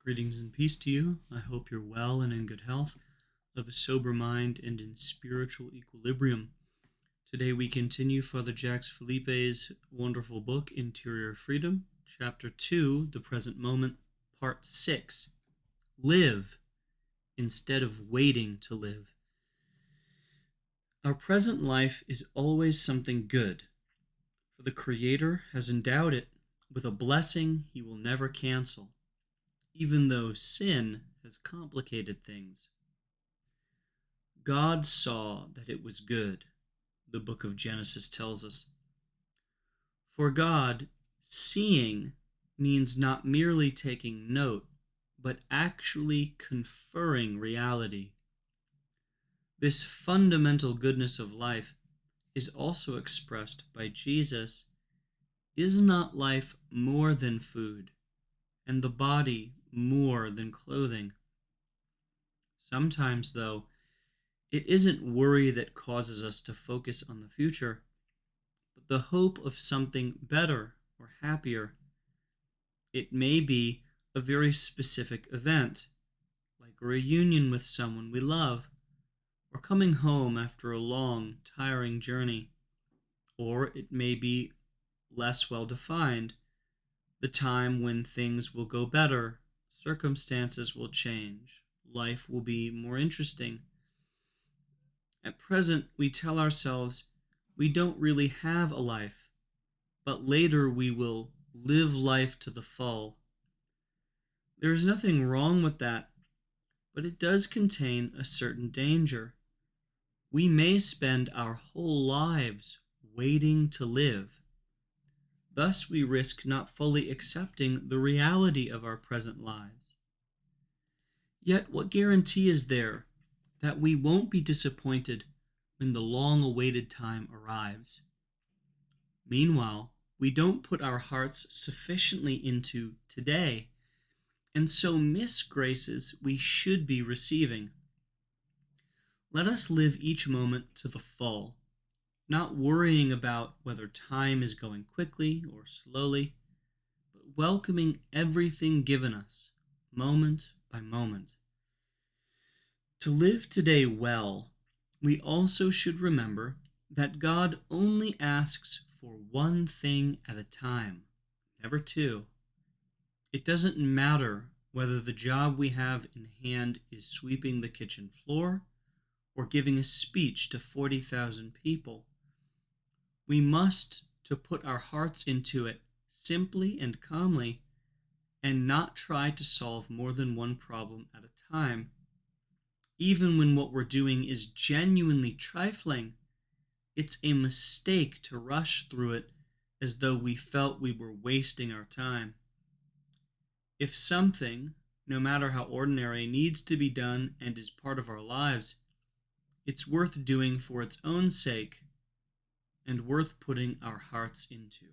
Greetings and peace to you. I hope you're well and in good health, of a sober mind, and in spiritual equilibrium. Today we continue Father Jacques Philippe's wonderful book, Interior Freedom, Chapter 2, The Present Moment, Part 6, Live instead of waiting to live. Our present life is always something good, for the Creator has endowed it with a blessing he will never cancel, even though sin has complicated things. God saw that it was good, the book of Genesis tells us. For God, seeing means not merely taking note, but actually conferring reality. This fundamental goodness of life is also expressed by Jesus. Is not life more than food, and the body more than clothing? Sometimes, though, it isn't worry that causes us to focus on the future, but the hope of something better or happier. It may be a very specific event, like a reunion with someone we love, or coming home after a long, tiring journey. Or it may be less well defined, the time when things will go better, circumstances will change, life will be more interesting. At present, we tell ourselves we don't really have a life, but later we will live life to the full. There is nothing wrong with that, but it does contain a certain danger. We may spend our whole lives waiting to live. Thus, we risk not fully accepting the reality of our present lives. Yet, what guarantee is there that we won't be disappointed when the long-awaited time arrives? Meanwhile, we don't put our hearts sufficiently into today, and so miss graces we should be receiving. Let us live each moment to the full, not worrying about whether time is going quickly or slowly, but welcoming everything given us, moment by moment. To live today well, we also should remember that God only asks for one thing at a time, never two. It doesn't matter whether the job we have in hand is sweeping the kitchen floor or giving a speech to 40,000 people. We must to put our hearts into it simply and calmly, and not try to solve more than one problem at a time. Even when what we're doing is genuinely trifling, it's a mistake to rush through it as though we felt we were wasting our time. If something, no matter how ordinary, needs to be done and is part of our lives, it's worth doing for its own sake and worth putting our hearts into.